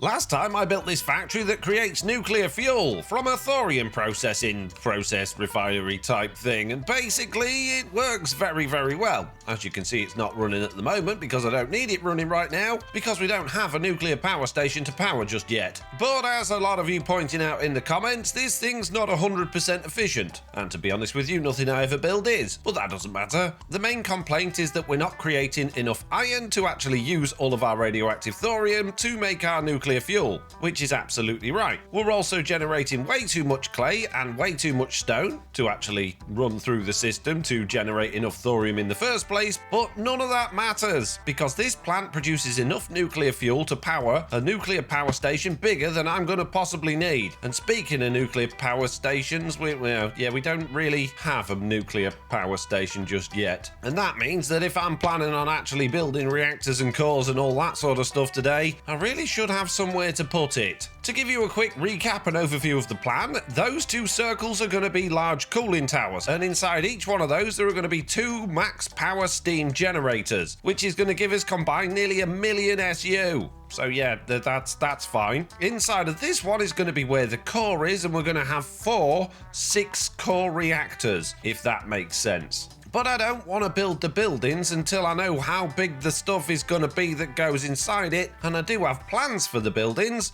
Last time I built this factory that creates nuclear fuel from a thorium process refinery type thing, and basically it works very, very well. As you can see, it's not running at the moment because I don't need it running right now because we don't have a nuclear power station to power just yet. But as a lot of you pointing out in the comments, this thing's not 100% efficient. And to be honest with you, nothing I ever build is. But that doesn't matter. The main complaint is that we're not creating enough iron to actually use all of our radioactive thorium to make our nuclear fuel, which is absolutely right. We're also generating way too much clay and way too much stone to actually run through the system to generate enough thorium in the first place, but none of that matters because this plant produces enough nuclear fuel to power a nuclear power station bigger than I'm going to possibly need. And speaking of nuclear power stations, we don't really have a nuclear power station just yet. And that means that if I'm planning on actually building reactors and cores and all that sort of stuff today, I really should have somewhere to put it. To give you a quick recap and overview of the plan, those two circles are going to be large cooling towers, and inside each one of those there are going to be 2 max power steam generators, which is going to give us combined nearly 1 million SU. So yeah, that's fine. Inside of this one is going to be where the core is, and we're going to have 4 6-core reactors, if that makes sense. But I don't want to build the buildings until I know how big the stuff is going to be that goes inside it, and I do have plans for the buildings.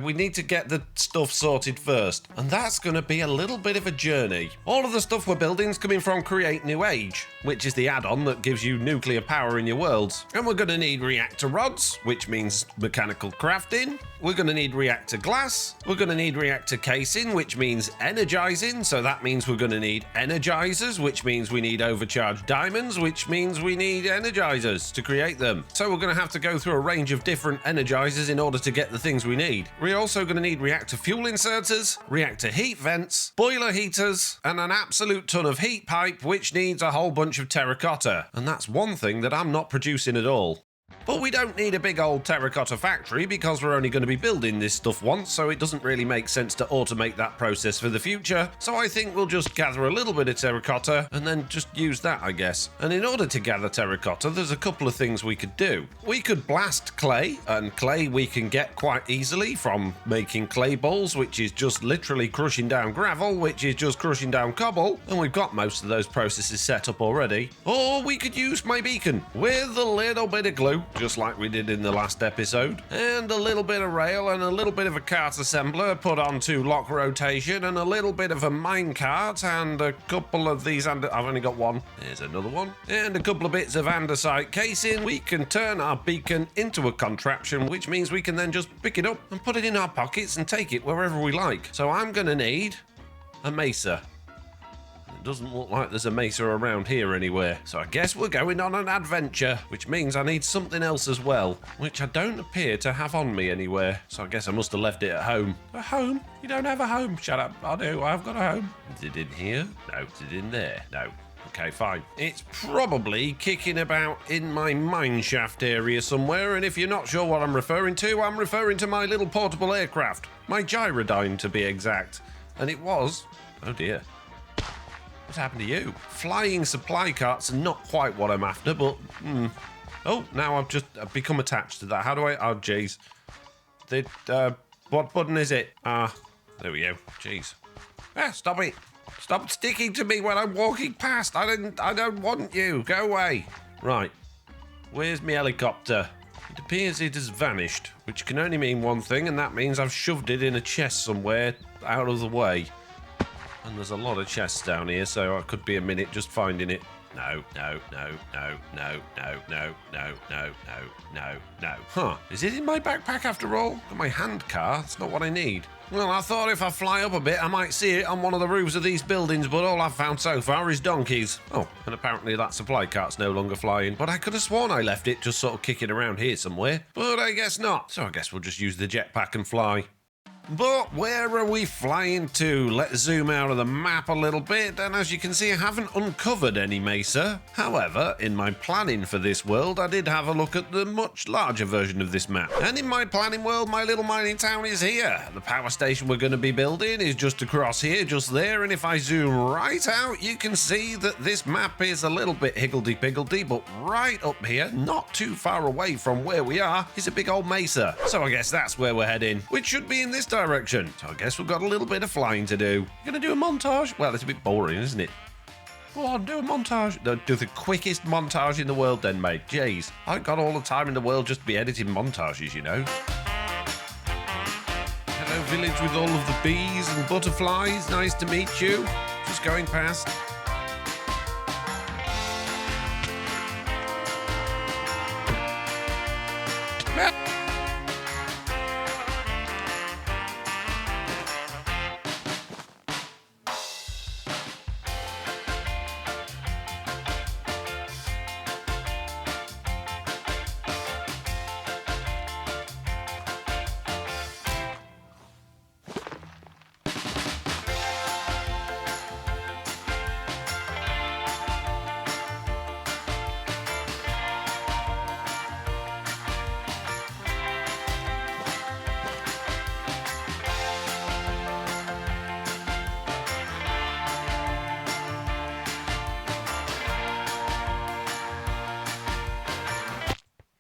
We need to get the stuff sorted first, and that's going to be a little bit of a journey. All of the stuff we're building is coming from Create New Age, which is the add-on that gives you nuclear power in your worlds. And we're going to need reactor rods, which means mechanical crafting. We're going to need reactor glass. We're going to need reactor casing, which means energizing, so that means we're going to need energizers, which means we need overcharged diamonds, which means we need energizers to create them. So we're going to have to go through a range of different energizers in order to get the things we need. We're also going to need reactor fuel inserters, reactor heat vents, boiler heaters, and an absolute ton of heat pipe, which needs a whole bunch of terracotta. And that's one thing that I'm not producing at all. But we don't need a big old terracotta factory because we're only going to be building this stuff once, so it doesn't really make sense to automate that process for the future. So I think we'll just gather a little bit of terracotta and then just use that, I guess. And in order to gather terracotta, there's a couple of things we could do. We could blast clay, and clay we can get quite easily from making clay balls, which is just literally crushing down gravel, which is just crushing down cobble, and we've got most of those processes set up already. Or we could use my beacon with a little bit of glue, just like we did in the last episode, and a little bit of rail and a little bit of a cart assembler put onto lock rotation, and a little bit of a mine cart and a couple of these I've only got one, there's another one, and a couple of bits of andesite casing. We can turn our beacon into a contraption, which means we can then just pick it up and put it in our pockets and take it wherever we like. So I'm gonna need a mesa. It doesn't look like there's a mesa around here anywhere, so I guess we're going on an adventure, which means I need something else as well, which I don't appear to have on me anywhere, so I guess I must have left it at home. A home? You don't have a home? Shut up. I do. I've got a home. Is it in here? No. Is it in there? No. Okay, fine. It's probably kicking about in my mine shaft area somewhere, and if you're not sure what I'm referring to my little portable aircraft. My Gyrodyne, to be exact. And it was... oh dear. What happened to you? Flying supply carts are not quite what I'm after, but... Oh, now I've become attached to that. How do I... oh, jeez. What button is it? There we go. Jeez. Stop it. Stop sticking to me when I'm walking past. I don't want you. Go away. Right. Where's my helicopter? It appears it has vanished, which can only mean one thing, and that means I've shoved it in a chest somewhere out of the way. And there's a lot of chests down here, so I could be a minute just finding it. No. Huh, is it in my backpack after all? Got my hand car, that's not what I need. Well, I thought if I fly up a bit, I might see it on one of the roofs of these buildings, but all I've found so far is donkeys. Oh, and apparently that supply cart's no longer flying, but I could have sworn I left it just sort of kicking around here somewhere, but I guess not. So I guess we'll just use the jetpack and fly. But where are we flying to? Let's zoom out of the map a little bit, and as you can see, I haven't uncovered any mesa. However, in my planning for this world, I did have a look at the much larger version of this map. And in my planning world, my little mining town is here. The power station we're going to be building is just across here, just there, and if I zoom right out, you can see that this map is a little bit higgledy-piggledy, but right up here, not too far away from where we are, is a big old mesa. So I guess that's where we're heading, which should be in this direction. So I guess we've got a little bit of flying to do. You're going to do a montage? Well, it's a bit boring, isn't it? Go on, do a montage. Do the quickest montage in the world then, mate. Jeez, I ain't got all the time in the world just to be editing montages, you know. Hello, village with all of the bees and butterflies. Nice to meet you. Just going past.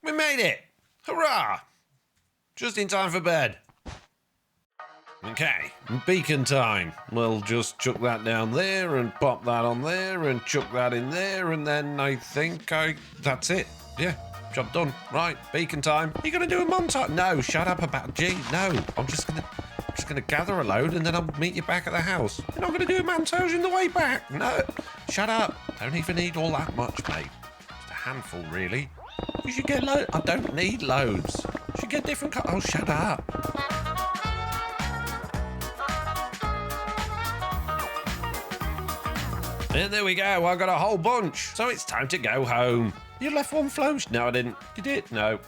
We made it! Hurrah! Just in time for bed. Okay, beacon time. We'll just chuck that down there and pop that on there and chuck that in there, and then I think that's it. Yeah, job done. Right, beacon time. You gonna do a montage? No, shut up about G. No, I'm just gonna gather a load and then I'll meet you back at the house. You're not gonna do a montage in the way back. No, shut up. Don't even need all that much, mate. Just a handful, really. You should get loads. I don't need loads. You should get different Oh, shut up. And there we go. I got a whole bunch. So it's time to go home. You left one float? No, I didn't. You did? No.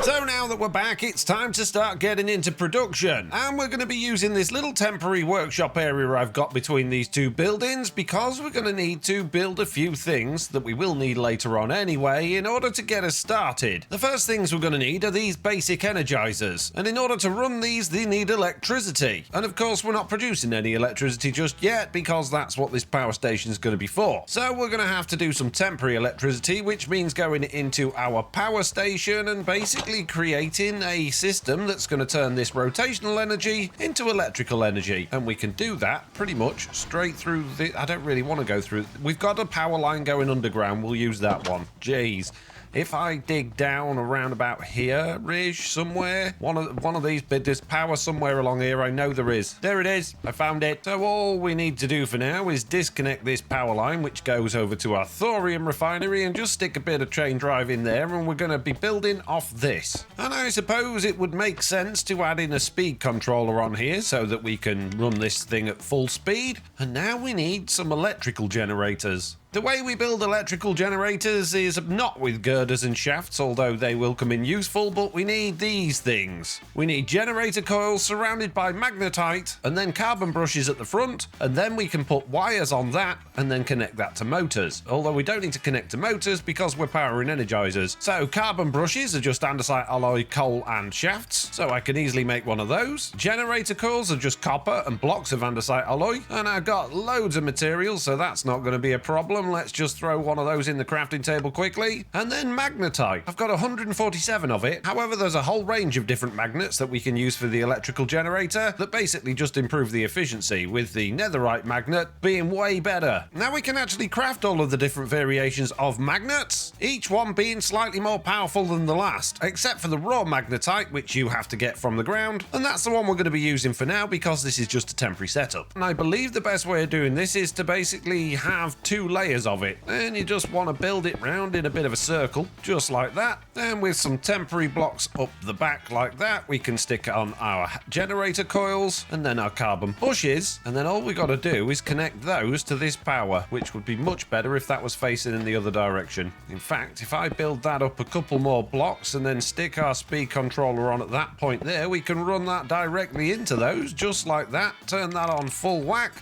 So now that we're back, it's time to start getting into production. And we're going to be using this little temporary workshop area I've got between these two buildings because we're going to need to build a few things that we will need later on anyway in order to get us started. The first things we're going to need are these basic energizers. And in order to run these, they need electricity. And of course, we're not producing any electricity just yet because that's what this power station is going to be for. So we're going to have to do some temporary electricity, which means going into our power station and basically creating a system that's going to turn this rotational energy into electrical energy. And we can do that pretty much straight through the... I don't really want to go through... We've got a power line going underground. We'll use that one. Jeez. If I dig down around about here-ish somewhere, one of these bits, there's power somewhere along here. I know there is. There it is. I found it. So all we need to do for now is disconnect this power line, which goes over to our thorium refinery, and just stick a bit of chain drive in there, and we're going to be building off this. And I suppose it would make sense to add in a speed controller on here so that we can run this thing at full speed. And now we need some electrical generators. The way we build electrical generators is not with girders and shafts, although they will come in useful, but we need these things. We need generator coils surrounded by magnetite, and then carbon brushes at the front, and then we can put wires on that, and then connect that to motors. Although we don't need to connect to motors because we're powering energizers. So carbon brushes are just andesite alloy, coal, and shafts, so I can easily make one of those. Generator coils are just copper and blocks of andesite alloy, and I've got loads of materials, so that's not going to be a problem. Let's just throw one of those in the crafting table quickly. And then magnetite. I've got 147 of it. However, there's a whole range of different magnets that we can use for the electrical generator that basically just improve the efficiency, with the netherite magnet being way better. Now we can actually craft all of the different variations of magnets, each one being slightly more powerful than the last, except for the raw magnetite, which you have to get from the ground. And that's the one we're going to be using for now because this is just a temporary setup. And I believe the best way of doing this is to basically have two layers layers of it. And you just want to build it round in a bit of a circle, just like that. And with some temporary blocks up the back like that, we can stick on our generator coils and then our carbon bushes. And then all we got to do is connect those to this power, which would be much better if that was facing in the other direction. In fact, if I build that up a couple more blocks and then stick our speed controller on at that point there, we can run that directly into those, just like that. Turn that on full whack.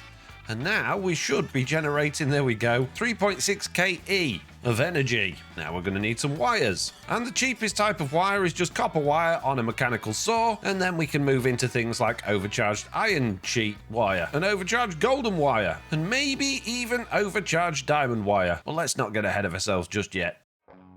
And now we should be generating, there we go, 3.6 KE of energy. Now we're going to need some wires. And the cheapest type of wire is just copper wire on a mechanical saw. And then we can move into things like overcharged iron sheet wire and overcharged golden wire and maybe even overcharged diamond wire. Well, let's not get ahead of ourselves just yet.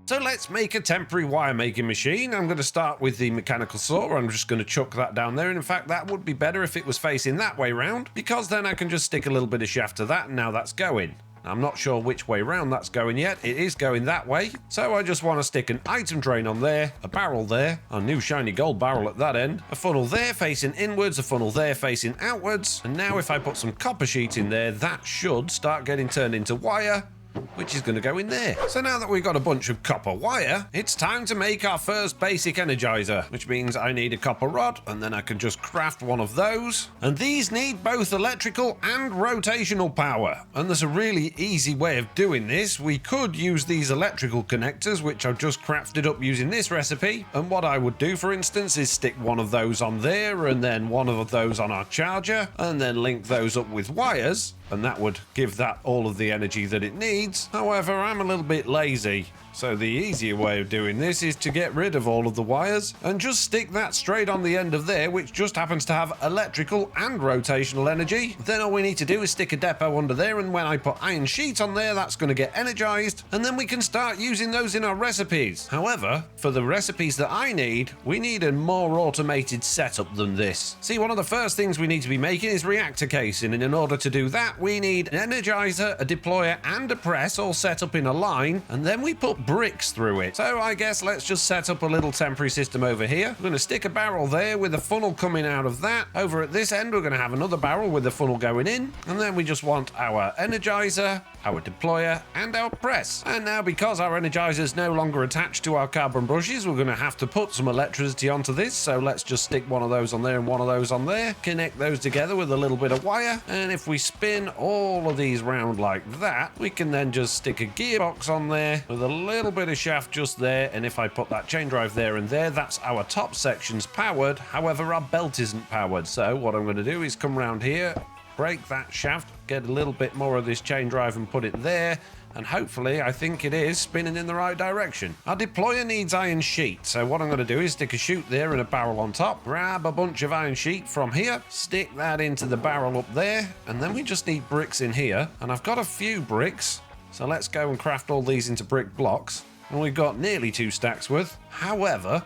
So let's make a temporary wire making machine. I'm going to start with the mechanical saw. I'm just going to chuck that down there. And in fact, that would be better if it was facing that way round, because then I can just stick a little bit of shaft to that, and now that's going. I'm not sure which way round that's going yet. It is going that way. So I just want to stick an item drain on there, a barrel there, a new shiny gold barrel at that end, a funnel there facing inwards, a funnel there facing outwards. And now if I put some copper sheet in there, that should start getting turned into wire, which is going to go in there. So now that we've got a bunch of copper wire, it's time to make our first basic energizer, which means I need a copper rod, and then I can just craft one of those. And these need both electrical and rotational power. And there's a really easy way of doing this. We could use these electrical connectors, which I've just crafted up using this recipe. And what I would do, for instance, is stick one of those on there, and then one of those on our charger, and then link those up with wires. And that would give that all of the energy that it needs. However, I'm a little bit lazy. So the easier way of doing this is to get rid of all of the wires and just stick that straight on the end of there, which just happens to have electrical and rotational energy. Then all we need to do is stick a depot under there, and when I put iron sheet on there, that's going to get energized, and then we can start using those in our recipes. However, for the recipes that I need, we need a more automated setup than this. See, one of the first things we need to be making is reactor casing, and in order to do that, we need an energizer, a deployer, and a press all set up in a line, and then we put bricks through it. So I guess let's just set up a little temporary system over here. I'm going to stick a barrel there with a funnel coming out of that. Over at this end, we're going to have another barrel with a funnel going in, and then we just want our energizer, our deployer, and our press. And now, because our energizer is no longer attached to our carbon brushes, we're going to have to put some electricity onto this. So let's just stick one of those on there and one of those on there, connect those together with a little bit of wire, and if we spin all of these round like that, we can then just stick a gearbox on there with a little bit of shaft just there. And if I put that chain drive there and there, that's our top section's powered. However, our belt isn't powered. So what I'm going to do is come around here, break that shaft, get a little bit more of this chain drive and put it there, and hopefully I think it is spinning in the right direction. Our deployer needs iron sheet, so what I'm going to do is stick a chute there and a barrel on top, grab a bunch of iron sheet from here, stick that into the barrel up there, and then we just need bricks in here. And I've got a few bricks, so let's go and craft all these into brick blocks, and we've got nearly 2 stacks worth. However,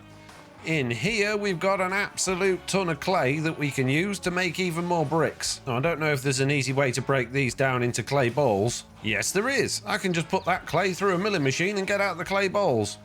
in here, we've got an absolute ton of clay that we can use to make even more bricks. Now, I don't know if there's an easy way to break these down into clay balls. Yes, there is. I can just put that clay through a milling machine and get out the clay balls.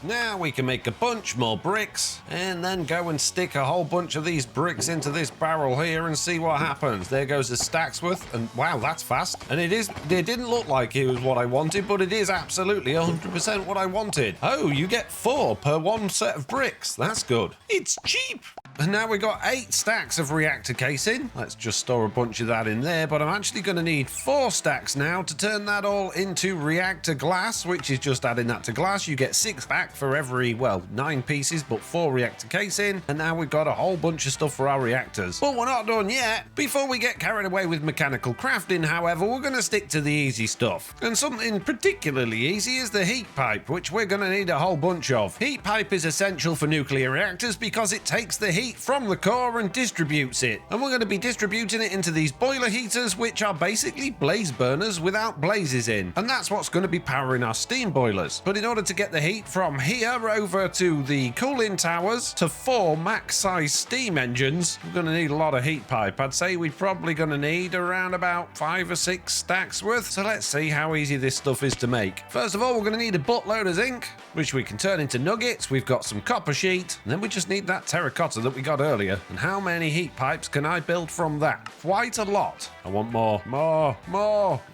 Now we can make a bunch more bricks and then go and stick a whole bunch of these bricks into this barrel here and see what happens. There goes the stack's worth, and wow, that's fast. And it didn't look like it was what I wanted, but it is absolutely 100% what I wanted. Oh, you get 4 per one set of bricks. That's good. It's cheap. And now we've got 8 stacks of reactor casing. Let's just store a bunch of that in there, but I'm actually going to need 4 stacks now to turn that all into reactor glass, which is just adding that to glass. You get 6 back for every, well, 9 pieces, but 4 reactor casing. And now we've got a whole bunch of stuff for our reactors. But we're not done yet. Before we get carried away with mechanical crafting, however, we're going to stick to the easy stuff. And something particularly easy is the heat pipe, which we're going to need a whole bunch of. Heat pipe is essential for nuclear reactors because it takes the heat from the core and distributes it. And we're going to be distributing it into these boiler heaters, which are basically blaze burners without blazes in. And that's what's going to be powering our steam boilers. But in order to get the heat from here over to the cooling towers to 4 max size steam engines, we're going to need a lot of heat pipe. I'd say we're probably going to need around about 5 or 6 stacks worth. So let's see how easy this stuff is to make. First of all, we're going to need a buttload of zinc, which we can turn into nuggets. We've got some copper sheet, and then we just need that terracotta that that we got earlier, and how many heat pipes can I build from that? Quite a lot. I want more.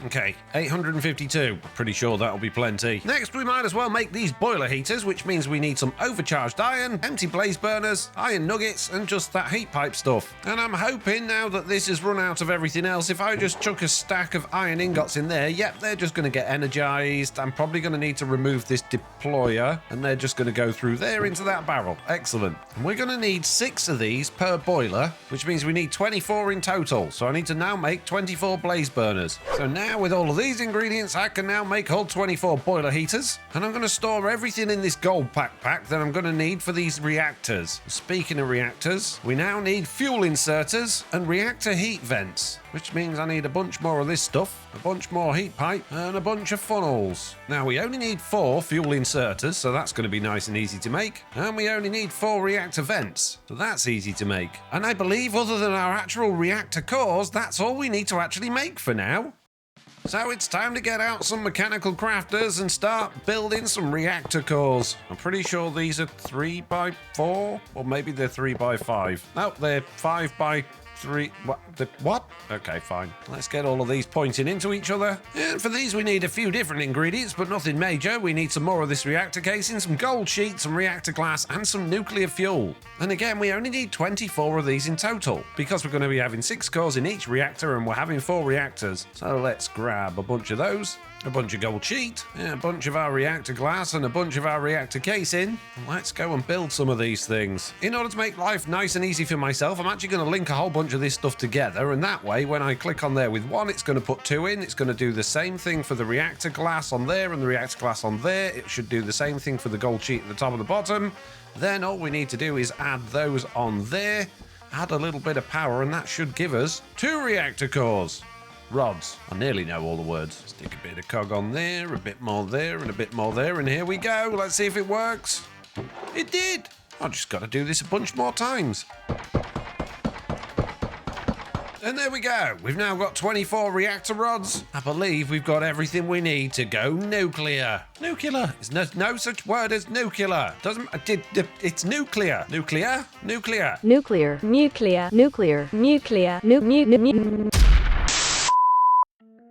Okay, 852. Pretty sure that'll be plenty. Next, we might as well make these boiler heaters, which means we need some overcharged iron, empty blaze burners, iron nuggets, and just that heat pipe stuff. And I'm hoping now that this has run out of everything else, if I just chuck a stack of iron ingots in there, yep, they're just going to get energized. I'm probably going to need to remove this deployer, and they're just going to go through there into that barrel. Excellent. And we're going to need 6 of these per boiler, which means we need 24 in total. So I need to now make 24 blaze burners. So now with all of these ingredients, I can now make all 24 boiler heaters, and I'm going to store everything in this gold pack that I'm going to need for these reactors. Speaking of reactors, we now need fuel inserters and reactor heat vents, which means I need a bunch more of this stuff, a bunch more heat pipe, and a bunch of funnels. Now we only need 4 fuel inserters, so that's going to be nice and easy to make, and we only need 4 reactor vents, so that's easy to make. And I believe other than our actual reactor cores, that's all we need to actually make for now. So it's time to get out some mechanical crafters and start building some reactor cores. I'm pretty sure these are 3x4, or maybe they're 3x5. No, they're 5x3. What? Okay, fine. Let's get all of these pointing into each other. And for these we need a few different ingredients, but nothing major. We need some more of this reactor casing, some gold sheet, some reactor glass, and some nuclear fuel. And again, we only need 24 of these in total, because we're going to be having 6 cores in each reactor, and we're having 4 reactors. So let's grab a bunch of those. A bunch of gold sheet, a bunch of our reactor glass, and a bunch of our reactor casing. Let's go and build some of these things. In order to make life nice and easy for myself, I'm actually going to link a whole bunch of this stuff together, and that way, when I click on there with one, it's going to put 2 in. It's going to do the same thing for the reactor glass on there and the reactor glass on there. It should do the same thing for the gold sheet at the top and the bottom. Then all we need to do is add those on there, add a little bit of power, and that should give us 2 reactor cores. Rods. I nearly know all the words. Stick a bit of cog on there, a bit more there, and a bit more there, and here we go. Let's see if it works. It did. I've just got to do this a bunch more times. And there we go. We've now got 24 reactor rods. I believe we've got everything we need to go nuclear. Nuclear. There's no such word as nuclear. It's nuclear. Nuclear.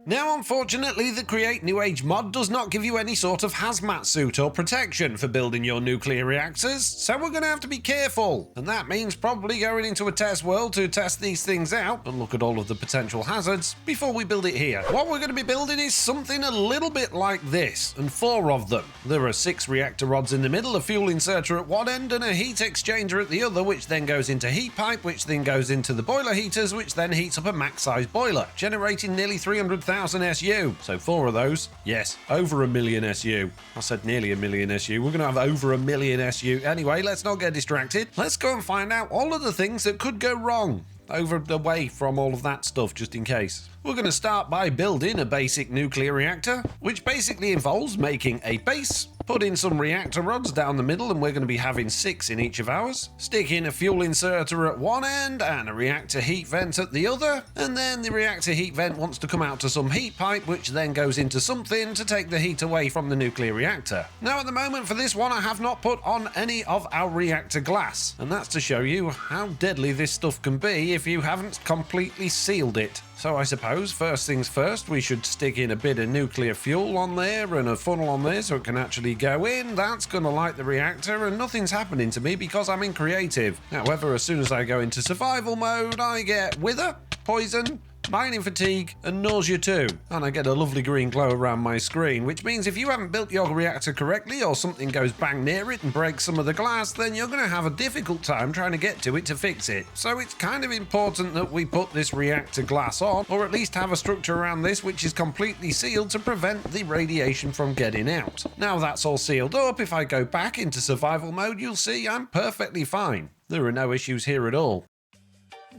Now, unfortunately, the Create New Age mod does not give you any sort of hazmat suit or protection for building your nuclear reactors, so we're going to have to be careful. And that means probably going into a test world to test these things out and look at all of the potential hazards before we build it here. What we're going to be building is something a little bit like this, and 4 of them. There are 6 reactor rods in the middle, a fuel inserter at one end, and a heat exchanger at the other, which then goes into heat pipe, which then goes into the boiler heaters, which then heats up a max-size boiler, generating nearly 300,000 SU. So 4 of those. Yes, over 1 million SU. I said nearly 1 million SU. We're going to have over 1 million SU. Anyway, let's not get distracted. Let's go and find out all of the things that could go wrong away from all of that stuff, just in case. We're going to start by building a basic nuclear reactor, which basically involves making a base, putting some reactor rods down the middle, and we're going to be having 6 in each of ours, sticking a fuel inserter at one end and a reactor heat vent at the other, and then the reactor heat vent wants to come out to some heat pipe, which then goes into something to take the heat away from the nuclear reactor. Now, at the moment for this one, I have not put on any of our reactor glass, and that's to show you how deadly this stuff can be if you haven't completely sealed it. So I suppose first things first, we should stick in a bit of nuclear fuel on there and a funnel on there so it can actually go in. That's going to light the reactor, and nothing's happening to me because I'm in creative. However, as soon as I go into survival mode, I get wither, poison, mining fatigue, and nausea too. And I get a lovely green glow around my screen, which means if you haven't built your reactor correctly or something goes bang near it and breaks some of the glass, then you're going to have a difficult time trying to get to it to fix it. So it's kind of important that we put this reactor glass on, or at least have a structure around this which is completely sealed to prevent the radiation from getting out. Now that's all sealed up, if I go back into survival mode, you'll see I'm perfectly fine. There are no issues here at all.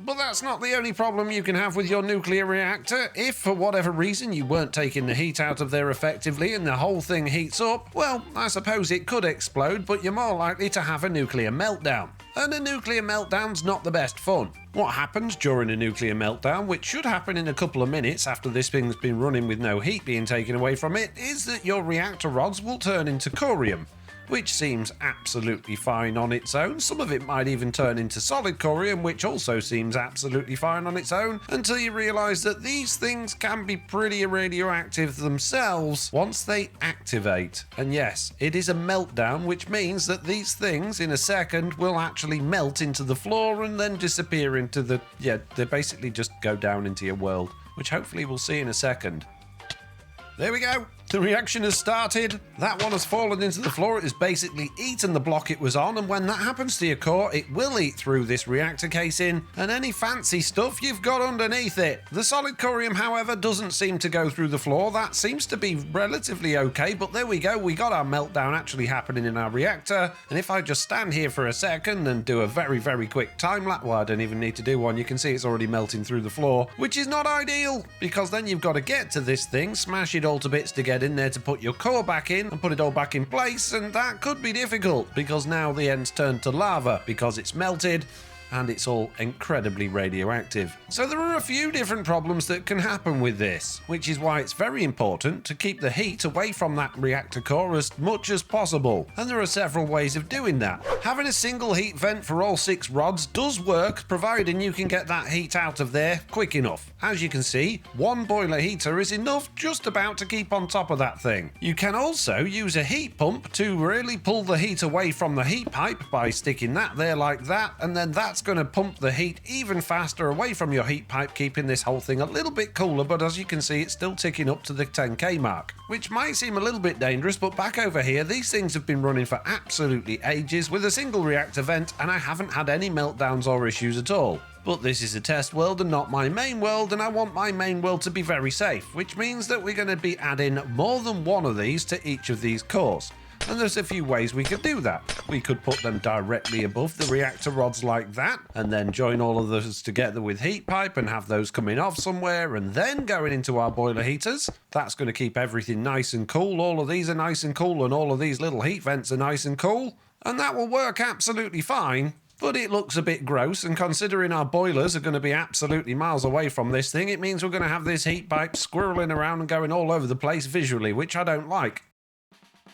But that's not the only problem you can have with your nuclear reactor. If, for whatever reason, you weren't taking the heat out of there effectively and the whole thing heats up, well, I suppose it could explode, but you're more likely to have a nuclear meltdown. And a nuclear meltdown's not the best fun. What happens during a nuclear meltdown, which should happen in a couple of minutes after this thing's been running with no heat being taken away from it, is that your reactor rods will turn into thorium. which seems absolutely fine on its own. Some of it might even turn into solid corium, which also seems absolutely fine on its own, until you realise that these things can be pretty radioactive themselves once they activate. And yes, it is a meltdown, which means that these things in a second will actually melt into the floor and then disappear into the... yeah, they basically just go down into your world, which hopefully we'll see in a second. There we go. The reaction has started. That one has fallen into the floor. It has basically eaten the block it was on, and when that happens to your core, it will eat through this reactor casing and any fancy stuff you've got underneath it. The solid corium, however, doesn't seem to go through the floor. That seems to be relatively okay, but there we go. We got our meltdown actually happening in our reactor, and if I just stand here for a second and do a very, very quick time lapse, well, I don't even need to do one. You can see it's already melting through the floor, which is not ideal, because then you've got to get to this thing, smash it all to bits to get in there to put your core back in and put it all back in place, and that could be difficult because now the end's turned to lava because it's melted and it's all incredibly radioactive. So there are a few different problems that can happen with this, which is why it's very important to keep the heat away from that reactor core as much as possible. And there are several ways of doing that. Having a single heat vent for all 6 rods does work, providing you can get that heat out of there quick enough. As you can see, 1 boiler heater is enough just about to keep on top of that thing. You can also use a heat pump to really pull the heat away from the heat pipe by sticking that there like that, and then that's going to pump the heat even faster away from your heat pipe, keeping this whole thing a little bit cooler. But as you can see, it's still ticking up to the 10k mark, which might seem a little bit dangerous, but back over here these things have been running for absolutely ages with a single reactor vent, and I haven't had any meltdowns or issues at all. But this is a test world and not my main world, and I want my main world to be very safe, which means that we're going to be adding more than one of these to each of these cores. And there's a few ways we could do that. We could put them directly above the reactor rods like that, and then join all of those together with heat pipe and have those coming off somewhere and then going into our boiler heaters. That's going to keep everything nice and cool. All of these are nice and cool, and all of these little heat vents are nice and cool. And that will work absolutely fine. But it looks a bit gross, and considering our boilers are going to be absolutely miles away from this thing, it means we're going to have this heat pipe squirreling around and going all over the place visually, which I don't like.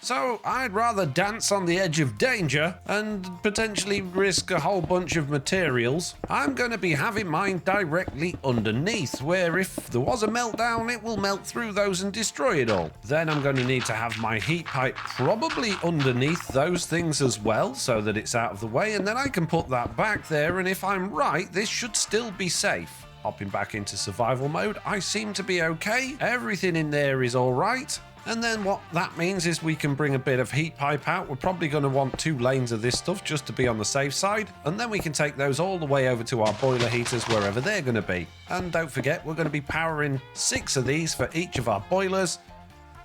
So I'd rather dance on the edge of danger and potentially risk a whole bunch of materials. I'm going to be having mine directly underneath, where if there was a meltdown, it will melt through those and destroy it all. Then I'm going to need to have my heat pipe probably underneath those things as well, so that it's out of the way, and then I can put that back there, and if I'm right, this should still be safe. Hopping back into survival mode, I seem to be okay. Everything in there is all right. And then what that means is we can bring a bit of heat pipe out. We're probably going to want 2 lanes of this stuff just to be on the safe side. And then we can take those all the way over to our boiler heaters wherever they're going to be. And don't forget, we're going to be powering 6 of these for each of our boilers,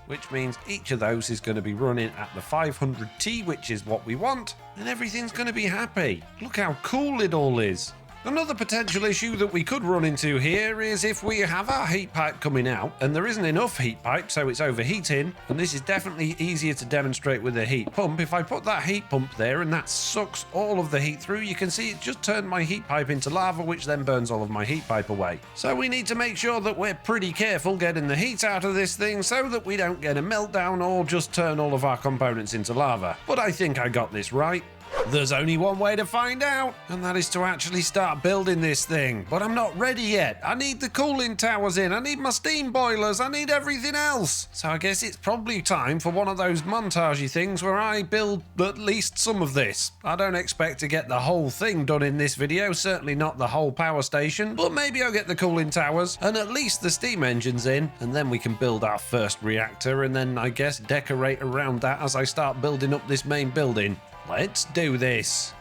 which means each of those is going to be running at the 500T, which is what we want. And everything's going to be happy. Look how cool it all is. Another potential issue that we could run into here is if we have our heat pipe coming out and there isn't enough heat pipe, so it's overheating, and this is definitely easier to demonstrate with a heat pump. If I put that heat pump there and that sucks all of the heat through, you can see it just turned my heat pipe into lava, which then burns all of my heat pipe away. So we need to make sure that we're pretty careful getting the heat out of this thing so that we don't get a meltdown or just turn all of our components into lava. But I think I got this right. There's only one way to find out, and that is to actually start building this thing. But I'm not ready yet. I need the cooling towers in, I need my steam boilers, I need everything else. So I guess it's probably time for one of those montagey things where I build at least some of this. I don't expect to get the whole thing done in this video, certainly not the whole power station, but maybe I'll get the cooling towers and at least the steam engines in, and then we can build our first reactor, and then I guess decorate around that as I start building up this main building. Let's do this.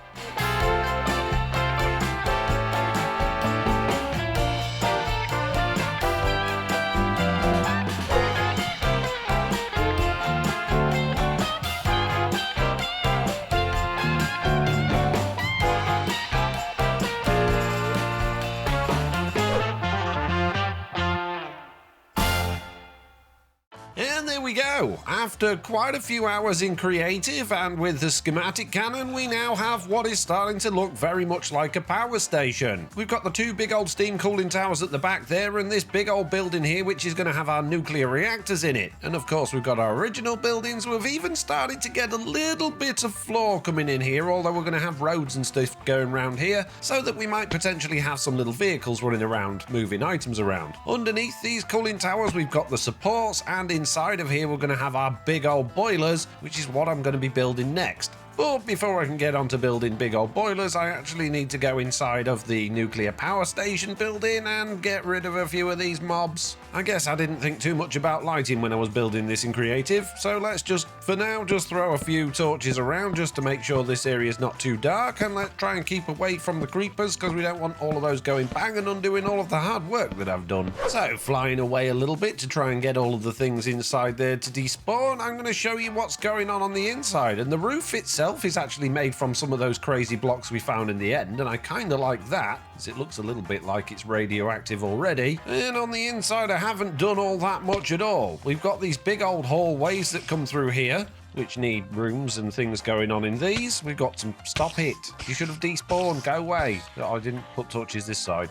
And there we go. After quite a few hours in creative and with the schematic cannon, we now have what is starting to look very much like a power station. We've got the two big old steam cooling towers at the back there and this big old building here which is going to have our nuclear reactors in it. And of course we've got our original buildings. We've even started to get a little bit of floor coming in here, although we're going to have roads and stuff going around here so that we might potentially have some little vehicles running around, moving items around. Underneath these cooling towers we've got the supports, and inside of here we're going to have our big old boilers, which is what I'm going to be building next. But before I can get on to building big old boilers, I actually need to go inside of the nuclear power station building and get rid of a few of these mobs. I guess I didn't think too much about lighting when I was building this in creative, so let's just, for now, just throw a few torches around just to make sure this area is not too dark, and let's try and keep away from the creepers because we don't want all of those going bang and undoing all of the hard work that I've done. So, flying away a little bit to try and get all of the things inside there to despawn, I'm going to show you what's going on the inside, and the roof itself is actually made from some of those crazy blocks we found in the end, and I kind of like that as it looks a little bit like it's radioactive already. And on the inside I haven't done all that much at all. We've got these big old hallways that come through here which need rooms and things going on in these. We've got some... Stop it! You should have despawned. Go away. I didn't put torches this side.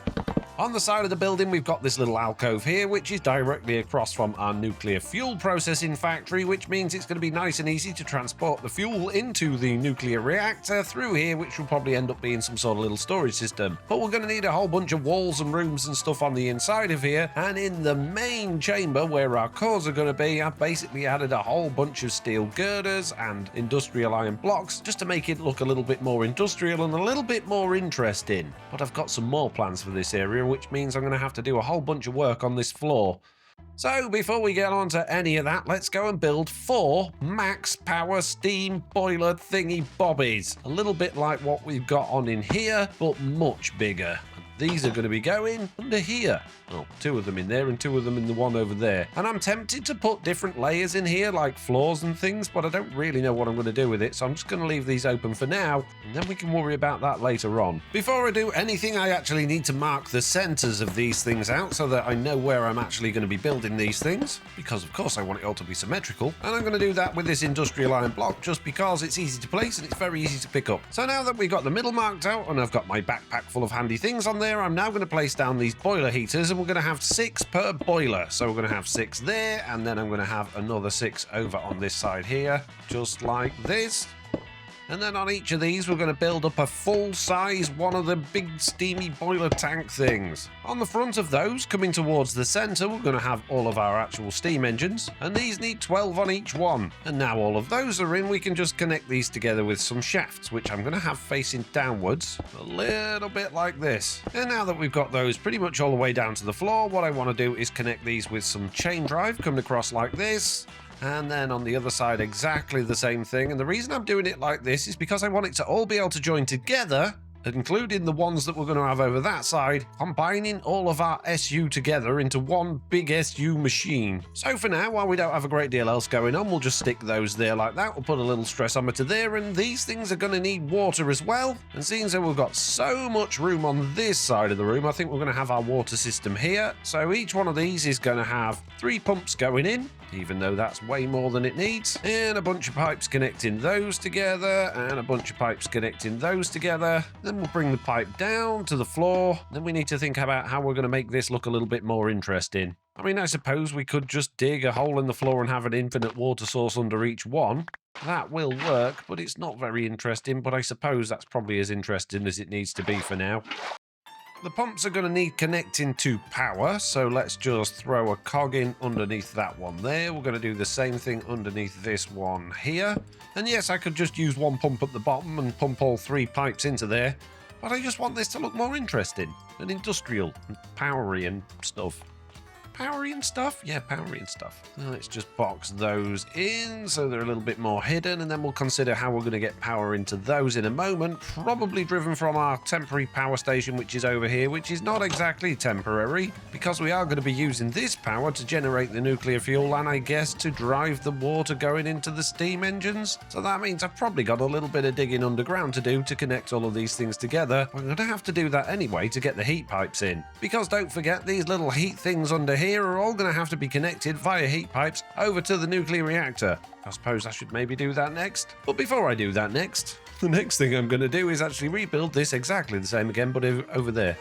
On the side of the building, we've got this little alcove here, which is directly across from our nuclear fuel processing factory, which means it's going to be nice and easy to transport the fuel into the nuclear reactor through here, which will probably end up being some sort of little storage system. But we're going to need a whole bunch of walls and rooms and stuff on the inside of here, and in the main chamber where our cores are going to be, I've basically added a whole bunch of steel girders and industrial iron blocks just to make it look a little bit more industrial and a little bit more interesting. But I've got some more plans for this area, which means I'm going to have to do a whole bunch of work on this floor. So before we get on to any of that, let's go and build 4 max power steam boiler thingy bobbies. A little bit like what we've got on in here, but much bigger. These are going to be going under here. Oh, 2 of them in there and 2 of them in the one over there. And I'm tempted to put different layers in here, like floors and things, but I don't really know what I'm going to do with it, so I'm just going to leave these open for now, and then we can worry about that later on. Before I do anything, I actually need to mark the centers of these things out so that I know where I'm actually going to be building these things, because of course I want it all to be symmetrical, and I'm going to do that with this industrial iron block just because it's easy to place and it's very easy to pick up. So now that we've got the middle marked out and I've got my backpack full of handy things on there, I'm now going to place down these boiler heaters, and we're going to have 6 per boiler. So we're going to have 6 there, and then I'm going to have another 6 over on this side here, just like this. And then on each of these, we're going to build up a full-size one of the big steamy boiler tank things. On the front of those, coming towards the center, we're going to have all of our actual steam engines, and these need 12 on each one. And now all of those are in, we can just connect these together with some shafts, which I'm going to have facing downwards, a little bit like this. And now that we've got those pretty much all the way down to the floor, what I want to do is connect these with some chain drive coming across like this. And then on the other side, exactly the same thing. And the reason I'm doing it like this is because I want it to all be able to join together, including the ones that we're going to have over that side, combining all of our SU together into one big SU machine. So for now, while we don't have a great deal else going on, we'll just stick those there like that. We'll put a little stressometer there, and these things are going to need water as well. And seeing as we've got so much room on this side of the room, I think we're going to have our water system here. So each one of these is going to have 3 pumps going in, even though that's way more than it needs, and a bunch of pipes connecting those together, and a bunch of pipes connecting those together. Then we'll bring the pipe down to the floor. Then we need to think about how we're going to make this look a little bit more interesting. I mean, I suppose we could just dig a hole in the floor and have an infinite water source under each one. That will work, but it's not very interesting, but I suppose that's probably as interesting as it needs to be for now. The pumps are going to need connecting to power, so let's just throw a cog in underneath that one there. We're going to do the same thing underneath this one here. And yes, I could just use one pump at the bottom and pump all 3 pipes into there, but I just want this to look more interesting and industrial and powery and stuff. Powery and stuff? Yeah, powery and stuff. Let's just box those in so they're a little bit more hidden, and then we'll consider how we're going to get power into those in a moment, probably driven from our temporary power station, which is over here, which is not exactly temporary, because we are going to be using this power to generate the nuclear fuel and I guess to drive the water going into the steam engines. So that means I've probably got a little bit of digging underground to do to connect all of these things together. We're going to have to do that anyway to get the heat pipes in, because don't forget these little heat things under here here are all going to have to be connected via heat pipes over to the nuclear reactor. I suppose I should maybe do that next. But before I do that next, the next thing I'm going to do is actually rebuild this exactly the same again, but over there.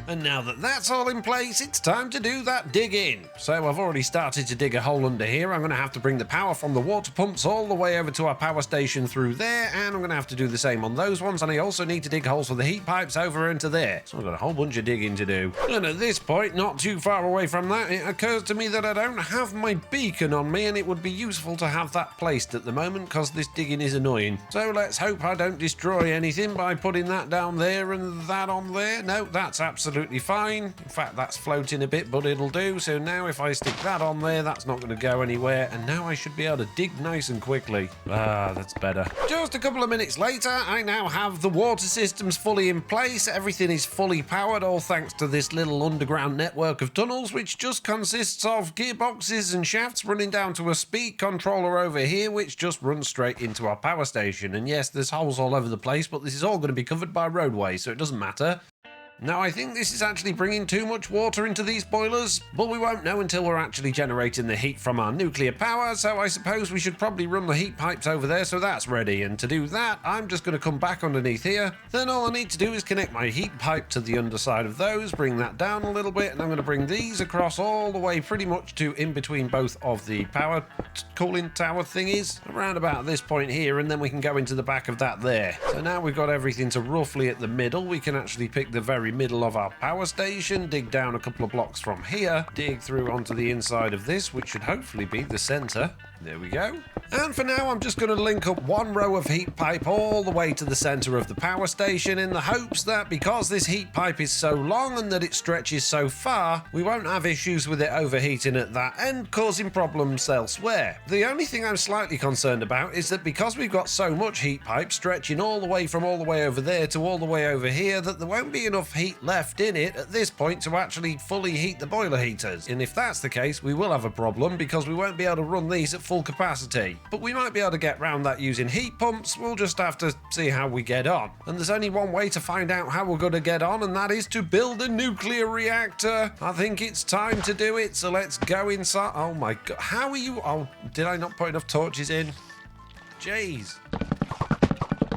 And now that that's all in place, it's time to do that digging. So I've already started to dig a hole under here. I'm going to have to bring the power from the water pumps all the way over to our power station through there, and I'm going to have to do the same on those ones, and I also need to dig holes for the heat pipes over into there. So I've got a whole bunch of digging to do. And at this point, not too far away from that, it occurs to me that I don't have my beacon on me, and it would be useful to have that placed at the moment because this digging is annoying. So let's hope I don't destroy anything by putting that down there and that on there. No, that's absolutely fine. In fact, that's floating a bit, but it'll do. So now if I stick that on there, that's not going to go anywhere, and now I should be able to dig nice and quickly. Ah, that's better. Just a couple of minutes later, I now have the water systems fully in place. Everything is fully powered, all thanks to this little underground network of tunnels, which just consists of gearboxes and shafts running down to a speed controller over here, which just runs straight into our power station. And yes, there's holes all over the place, but this is all going to be covered by roadway, so it doesn't matter. Now, I think this is actually bringing too much water into these boilers, but we won't know until we're actually generating the heat from our nuclear power, so I suppose we should probably run the heat pipes over there so that's ready, and to do that, I'm just going to come back underneath here. Then all I need to do is connect my heat pipe to the underside of those, bring that down a little bit, and I'm going to bring these across all the way pretty much to in between both of the power cooling tower thingies, around about this point here, and then we can go into the back of that there. So now we've got everything to roughly at the middle. We can actually pick the very middle of our power station, dig down a couple of blocks from here, dig through onto the inside of this, which should hopefully be the center. There we go. And for now, I'm just going to link up one row of heat pipe all the way to the center of the power station in the hopes that because this heat pipe is so long and that it stretches so far, we won't have issues with it overheating at that end, causing problems elsewhere. The only thing I'm slightly concerned about is that because we've got so much heat pipe stretching all the way from all the way over there to all the way over here, that there won't be enough heat left in it at this point to actually fully heat the boiler heaters. And if that's the case, we will have a problem because we won't be able to run these at full capacity. But we might be able to get around that using heat pumps. We'll just have to see how we get on. And there's only one way to find out how we're going to get on, and that is to build a nuclear reactor. I think it's time to do it, so let's go inside. Oh my god, how are you? Oh, did I not put enough torches in? Jeez.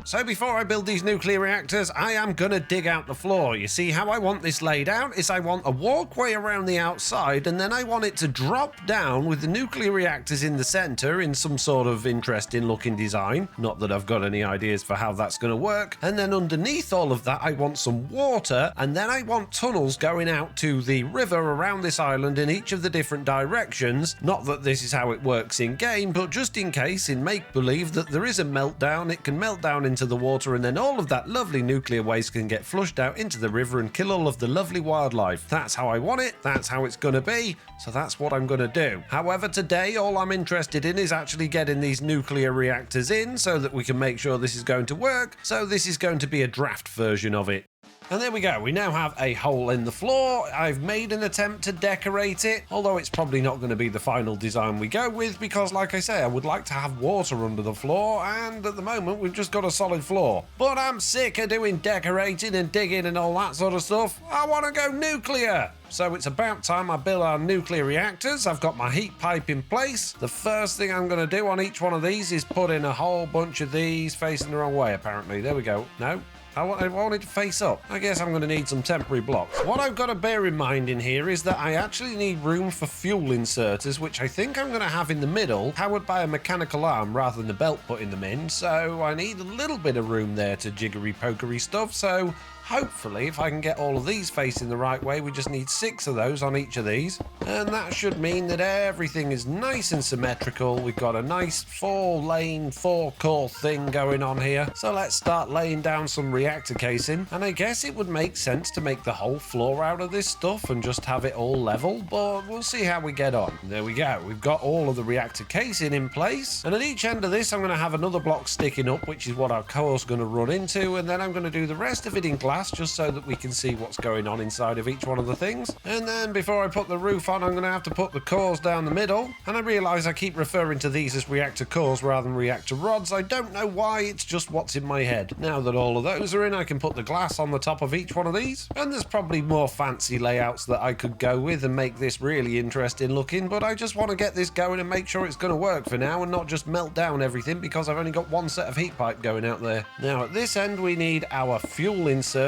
So before I build these nuclear reactors, I am gonna dig out the floor. You see, how I want this laid out is I want a walkway around the outside, and then I want it to drop down with the nuclear reactors in the center in some sort of interesting looking design. Not that I've got any ideas for how that's gonna work. And then underneath all of that, I want some water, and then I want tunnels going out to the river around this island in each of the different directions. Not that this is how it works in game, but just in case, in make-believe that there is a meltdown, it can melt down into the water, and then all of that lovely nuclear waste can get flushed out into the river and kill all of the lovely wildlife. That's how I want it, that's how it's gonna be, so that's what I'm gonna do. However, today all I'm interested in is actually getting these nuclear reactors in so that we can make sure this is going to work. So this is going to be a draft version of it. And there we go, we now have a hole in the floor. I've made an attempt to decorate it, although it's probably not going to be the final design we go with because, like I say, I would like to have water under the floor, and at the moment we've just got a solid floor. But I'm sick of doing decorating and digging and all that sort of stuff. I want to go nuclear! So it's about time I build our nuclear reactors. I've got my heat pipe in place. The first thing I'm going to do on each one of these is put in a whole bunch of these facing the wrong way, apparently. There we go. No. I want it to face up. I guess I'm going to need some temporary blocks. What I've got to bear in mind in here is that I actually need room for fuel inserters, which I think I'm going to have in the middle, powered by a mechanical arm rather than a belt putting them in. So I need a little bit of room there to jiggery-pokery stuff. So hopefully, if I can get all of these facing the right way, we just need 6 of those on each of these. And that should mean that everything is nice and symmetrical. We've got a nice 4-lane, 4-core thing going on here. So let's start laying down some reactor casing. And I guess it would make sense to make the whole floor out of this stuff and just have it all level, but we'll see how we get on. There we go. We've got all of the reactor casing in place. And at each end of this, I'm going to have another block sticking up, which is what our core's going to run into. And then I'm going to do the rest of it in glass glass just so that we can see what's going on inside of each one of the things. And then before I put the roof on, I'm going to have to put the cores down the middle. And I realise I keep referring to these as reactor cores rather than reactor rods. I don't know why, it's just what's in my head. Now that all of those are in, I can put the glass on the top of each one of these. And there's probably more fancy layouts that I could go with and make this really interesting looking, but I just want to get this going and make sure it's going to work for now and not just melt down everything because I've only got one set of heat pipe going out there. Now at this end we need our fuel inserters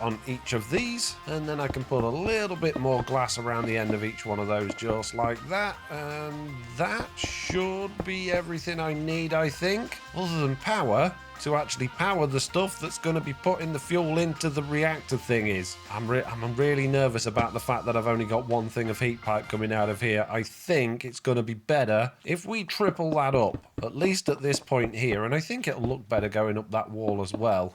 on each of these, and then I can put a little bit more glass around the end of each one of those just like that, and that should be everything I need, I think, other than power to actually power the stuff that's going to be putting the fuel into the reactor thingies. I'm really nervous about the fact that I've only got one thing of heat pipe coming out of here. I think it's going to be better if we triple that up, at least at this point here, and I think it'll look better going up that wall as well.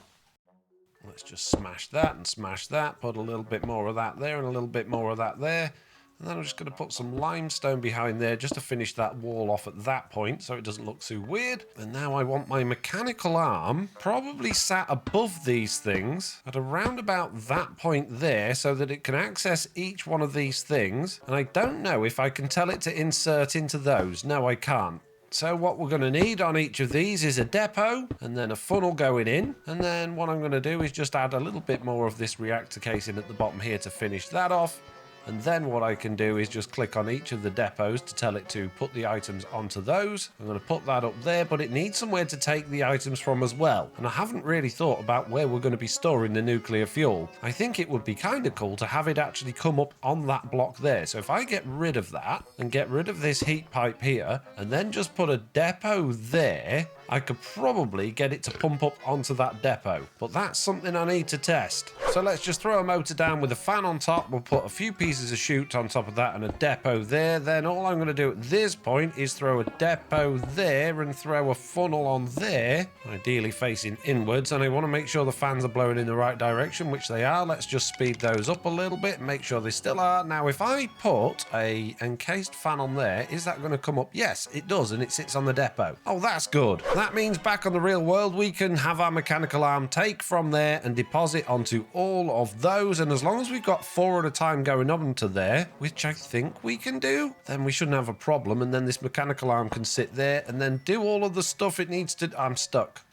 Let's just smash that and smash that, put a little bit more of that there and a little bit more of that there. And then I'm just going to put some limestone behind there just to finish that wall off at that point so it doesn't look too weird. And now I want my mechanical arm probably sat above these things at around about that point there so that it can access each one of these things. And I don't know if I can tell it to insert into those. No, I can't. So what we're going to need on each of these is a depot and then a funnel going in. And then what I'm going to do is just add a little bit more of this reactor casing at the bottom here to finish that off. And then what I can do is just click on each of the depots to tell it to put the items onto those. I'm going to put that up there, but it needs somewhere to take the items from as well. And I haven't really thought about where we're going to be storing the nuclear fuel. I think it would be kind of cool to have it actually come up on that block there. So if I get rid of that and get rid of this heat pipe here and then just put a depot there, I could probably get it to pump up onto that depot, but that's something I need to test. So let's just throw a motor down with a fan on top. We'll put a few pieces of chute on top of that and a depot there. Then all I'm going to do at this point is throw a depot there and throw a funnel on there, ideally facing inwards. And I want to make sure the fans are blowing in the right direction, which they are. Let's just speed those up a little bit and make sure they still are. Now, if I put a encased fan on there, is that going to come up? Yes, it does, and it sits on the depot. Oh, that's good. That means back on the real world, we can have our mechanical arm take from there and deposit onto all of those. And as long as we've got 4 at a time going onto there, which I think we can do, then we shouldn't have a problem. And then this mechanical arm can sit there and then do all of the stuff it needs to. I'm stuck.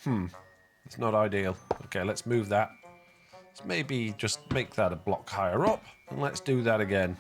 It's not ideal. Okay, let's move that. Let's maybe just make that a block higher up. And let's do that again.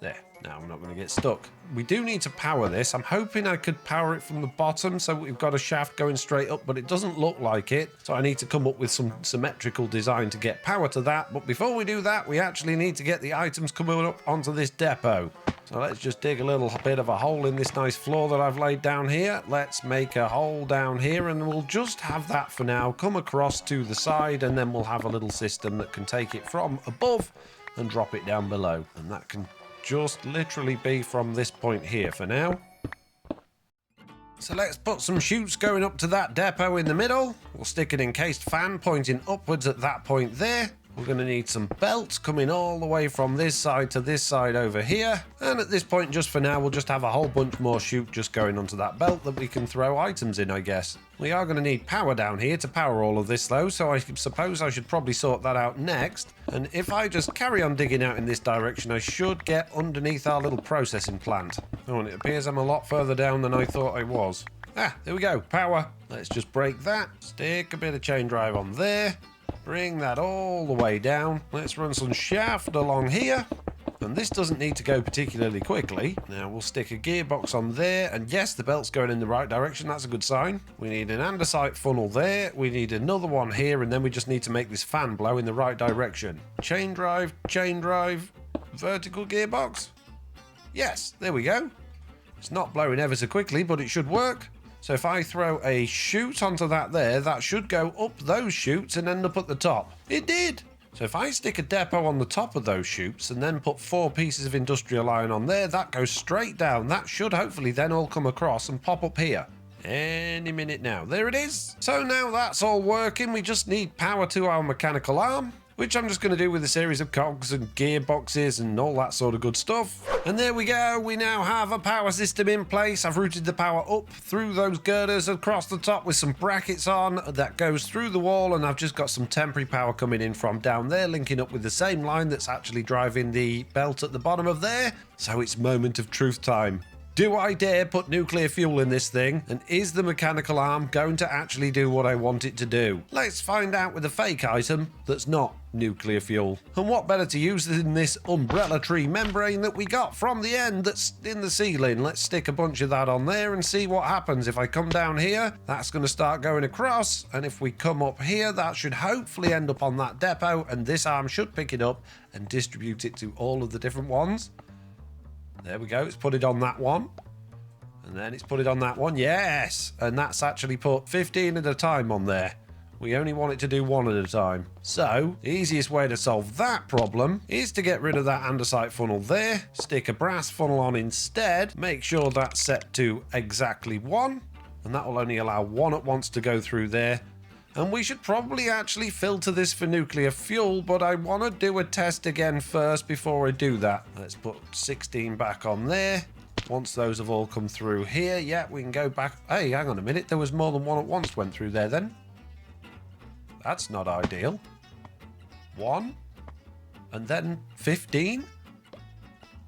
There. Now I'm not going to get stuck. We do need to power this. I'm hoping I could power it from the bottom so we've got a shaft going straight up, but it doesn't look like it. So I need to come up with some symmetrical design to get power to that. But before we do that, we actually need to get the items coming up onto this depot. So let's just dig a little bit of a hole in this nice floor that I've laid down here. Let's make a hole down here and we'll just have that for now come across to the side, and then we'll have a little system that can take it from above and drop it down below. And that can just literally be from this point here for now. So let's put some chutes going up to that depot in the middle. We'll stick an encased fan pointing upwards at that point there. We're going to need some belts coming all the way from this side to this side over here. And at this point, just for now, we'll just have a whole bunch more chute just going onto that belt that we can throw items in, I guess. We are going to need power down here to power all of this, though, so I suppose I should probably sort that out next. And if I just carry on digging out in this direction, I should get underneath our little processing plant. Oh, and it appears I'm a lot further down than I thought I was. Ah, there we go. Power. Let's just break that. Stick a bit of chain drive on there. Bring that all the way down. Let's run some shaft along here. And this doesn't need to go particularly quickly. Now we'll stick a gearbox on there. And yes, the belt's going in the right direction. That's a good sign. We need an andesite funnel there. We need another one here. And then we just need to make this fan blow in the right direction. Chain drive, vertical gearbox. Yes, there we go. It's not blowing ever so quickly, but it should work. So if I throw a chute onto that there, that should go up those chutes and end up at the top. It did! So if I stick a depot on the top of those chutes and then put 4 pieces of industrial iron on there, that goes straight down. That should hopefully then all come across and pop up here. Any minute now. There it is. So now that's all working. We just need power to our mechanical arm. which I'm just going to do with a series of cogs and gearboxes and all that sort of good stuff. And there we go. We now have a power system in place. I've routed the power up through those girders across the top with some brackets on that goes through the wall, and I've just got some temporary power coming in from down there, linking up with the same line that's actually driving the belt at the bottom of there. So it's moment of truth time. Do I dare put nuclear fuel in this thing? And is the mechanical arm going to actually do what I want it to do? Let's find out with a fake item that's not nuclear fuel. And what better to use than this umbrella tree membrane that we got from the end that's in the ceiling. Let's stick a bunch of that on there and see what happens. If I come down here, that's going to start going across. And if we come up here, that should hopefully end up on that depot. And this arm should pick it up and distribute it to all of the different ones. There we go, it's put it on that one. And then it's put it on that one, yes! And that's actually put 15 at a time on there. We only want it to do one at a time. So, the easiest way to solve that problem is to get rid of that andesite funnel there, stick a brass funnel on instead, make sure that's set to exactly 1, and that will only allow 1 at once to go through there. And we should probably actually filter this for nuclear fuel, but I want to do a test again first before I do that. Let's put 16 back on there. Once those have all come through here, yeah, we can go back. Hey, hang on a minute. There was more than 1 at once went through there then. That's not ideal. 1. And then 15?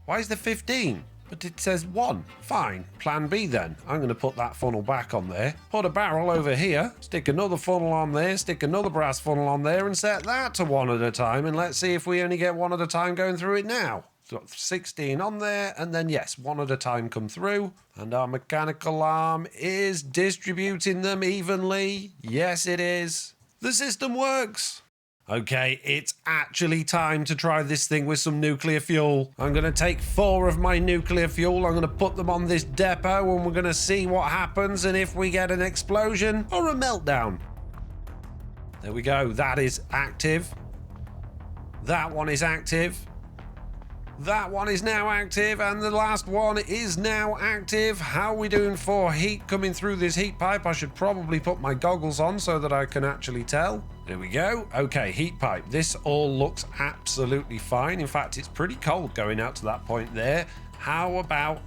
Why is there 15? But it says 1. Fine. Plan B then. I'm going to put that funnel back on there. Put a barrel over here. Stick another funnel on there. Stick another brass funnel on there and set that to 1 at a time. And let's see if we only get 1 at a time going through it now. So 16 on there. And then yes, 1 at a time come through. And our mechanical arm is distributing them evenly. Yes, it is. The system works. Okay, it's actually time to try this thing with some nuclear fuel. I'm going to take 4 of my nuclear fuel. I'm going to put them on this depot and we're going to see what happens and if we get an explosion or a meltdown. There we go. That is active. That one is active. That one is now active, and the last one is now active. How are we doing for heat coming through this heat pipe? I should probably put my goggles on so that I can actually tell. There we go. Okay, heat pipe. This all looks absolutely fine. In fact, it's pretty cold going out to that point there. How about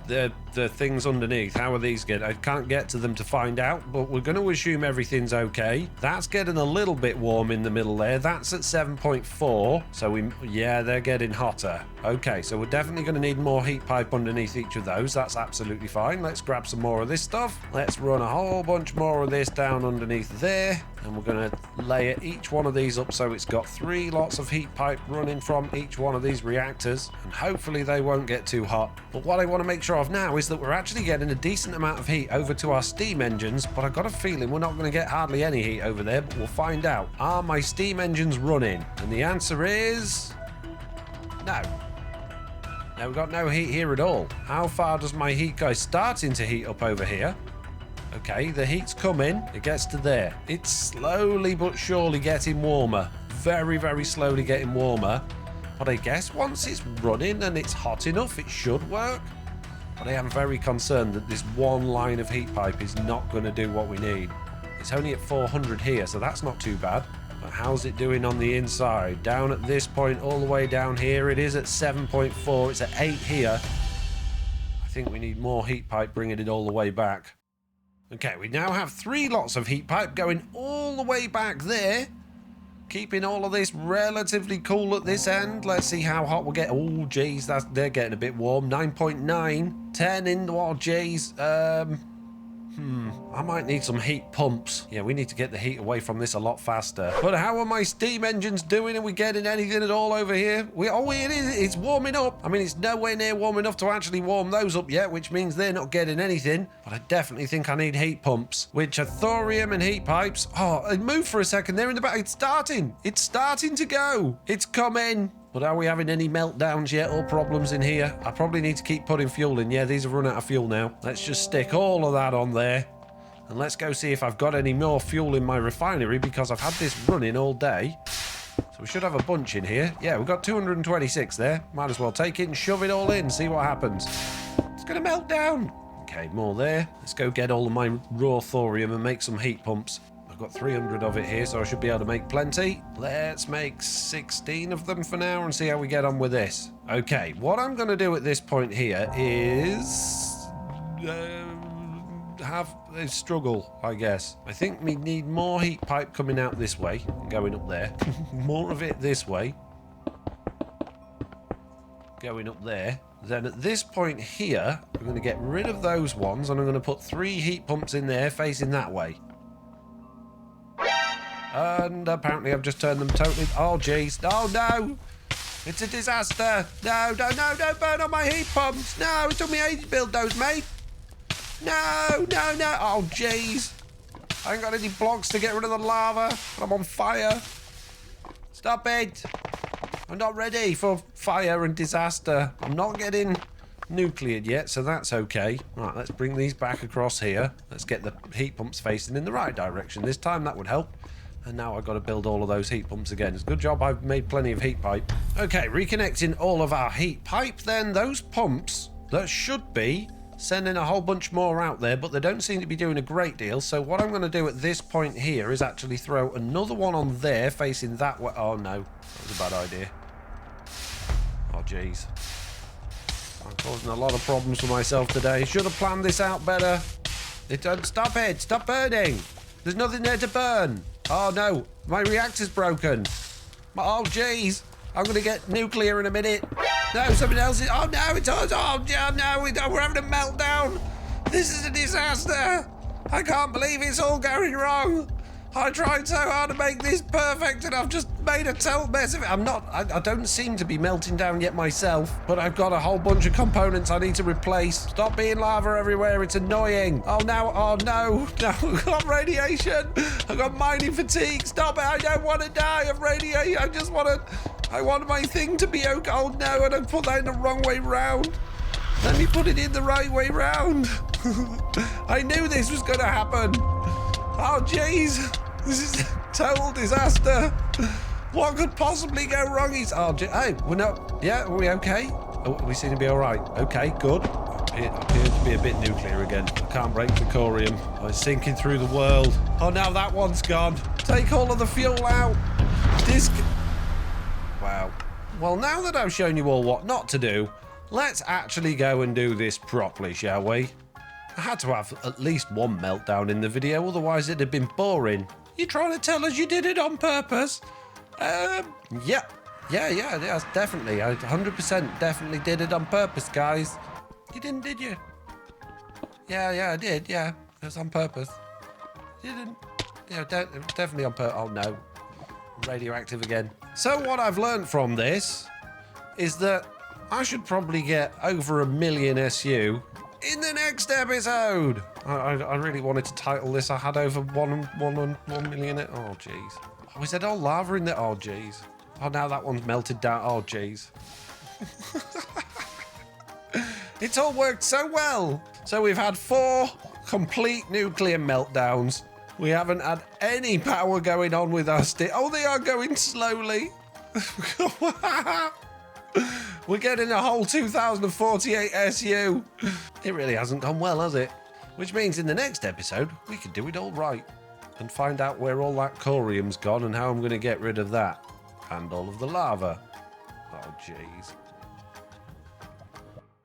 the things underneath? How are these getting? I can't get to them to find out, but we're going to assume everything's okay. That's getting a little bit warm in the middle there. That's at 7.4. So yeah, they're getting hotter. Okay, so we're definitely going to need more heat pipe underneath each of those. That's absolutely fine. Let's grab some more of this stuff. Let's run a whole bunch more of this down underneath there. And we're going to layer each one of these up so it's got 3 lots of heat pipe running from each one of these reactors. And hopefully they won't get too hot. But what I want to make sure of now is that we're actually getting a decent amount of heat over to our steam engines. But I've got a feeling we're not going to get hardly any heat over there. But we'll find out. Are my steam engines running? And the answer is no. No, we've got no heat here at all. How far does my heat go? Starting to heat up over here. Okay, the heat's coming. It gets to there. It's slowly but surely getting warmer. Very, very slowly getting warmer. But I guess once it's running and it's hot enough, it should work. But I am very concerned that this one line of heat pipe is not going to do what we need. It's only at 400 here, so that's not too bad. But how's it doing on the inside? Down at this point, all the way down here, it is at 7.4. It's at 8 here. I think we need more heat pipe bringing it all the way back. Okay, we now have 3 lots of heat pipe going all the way back there. Keeping all of this relatively cool at this end. Let's see how hot we'll get. Oh, geez, they're getting a bit warm. 9.9. 10 in, oh, geez. I might need some heat pumps. Yeah, we need to get the heat away from this a lot faster. But how are my steam engines doing? Are we getting anything at all over here? It is. It's warming up. I mean, it's nowhere near warm enough to actually warm those up yet, which means they're not getting anything. But I definitely think I need heat pumps, which are thorium and heat pipes. Oh, it moved for a second. They're in the back. It's starting. It's starting to go. It's coming. But are we having any meltdowns yet or problems in here? I probably need to keep putting fuel in. Yeah, these have run out of fuel now. Let's just stick all of that on there. And let's go see if I've got any more fuel in my refinery because I've had this running all day. So we should have a bunch in here. Yeah, we've got 226 there. Might as well take it and shove it all in. See what happens. It's going to melt down. Okay, more there. Let's go get all of my raw thorium and make some heat pumps. I've got 300 of it here, so I should be able to make plenty. Let's make 16 of them for now and see how we get on with this. Okay, what I'm going to do at this point here is have a struggle, I guess. I think we need more heat pipe coming out this way and going up there. More of it this way. Going up there. Then at this point here, I'm going to get rid of those ones and I'm going to put 3 heat pumps in there facing that way. And apparently I've just turned them totally... Oh, jeez. Oh, no. It's a disaster. No, don't burn on my heat pumps. No, it took me ages to build those, mate. No. Oh, jeez. I ain't got any blocks to get rid of the lava. I'm on fire. Stop it. I'm not ready for fire and disaster. I'm not getting nucleared yet, so that's okay. Right, let's bring these back across here. Let's get the heat pumps facing in the right direction. This time that would help. And now I've got to build all of those heat pumps again. It's a good job I've made plenty of heat pipe. Okay, reconnecting all of our heat pipe. Then those pumps that should be sending a whole bunch more out there, but they don't seem to be doing a great deal. So what I'm going to do at this point here is actually throw another one on there facing that way. Oh no, that was a bad idea. Oh jeez. I'm causing a lot of problems for myself today. Should have planned this out better. Stop it, stop burning. There's nothing there to burn. Oh no, my reactor's broken. Oh jeez, I'm going to get nuclear in a minute. No, something else is... Oh, no, it's... Oh, no, we're having a meltdown. This is a disaster. I can't believe it's all going wrong. I tried so hard to make this perfect and I've just made a total mess of it. I don't seem to be melting down yet myself, but I've got a whole bunch of components I need to replace. Stop being lava everywhere. It's annoying. Oh, no. I've got radiation. I've got mining fatigue. Stop it. I don't want to die of radiation. I want my thing to be okay. Oh no, and I put that in the wrong way round. Let me put it in the right way round. I knew this was going to happen. Oh jeez, this is a total disaster. What could possibly go wrong? Hey, we're not... Yeah, are we okay? Oh, we seem to be all right. Okay, good. It appears to be a bit nuclear again. I can't break the thorium. It's sinking through the world. Oh, now that one's gone. Take all of the fuel out. Wow. Well, now that I've shown you all what not to do, let's actually go and do this properly, shall we? I had to have at least one meltdown in the video, otherwise it'd have been boring. You trying to tell us you did it on purpose? Yeah, definitely. I 100% definitely did it on purpose, guys. You didn't, did you? Yeah, I did, yeah. It was on purpose. You didn't? Yeah, definitely on purpose. Oh, no. Radioactive again. So what I've learned from this is that I should probably get over 1 million SU in the next episode. I really wanted to title this. I had over 1 million. Oh, jeez. Oh, is that all lava in there? Oh, jeez. Oh, now that one's melted down. Oh, jeez. It's all worked so well. So we've had 4 complete nuclear meltdowns. We haven't had any power going on with our Oh, they are going slowly. We're getting a whole 2048 SU. It really hasn't gone well, has it? Which means in the next episode, we can do it all right and find out where all that thorium's gone and how I'm going to get rid of that. And all of the lava. Oh, jeez.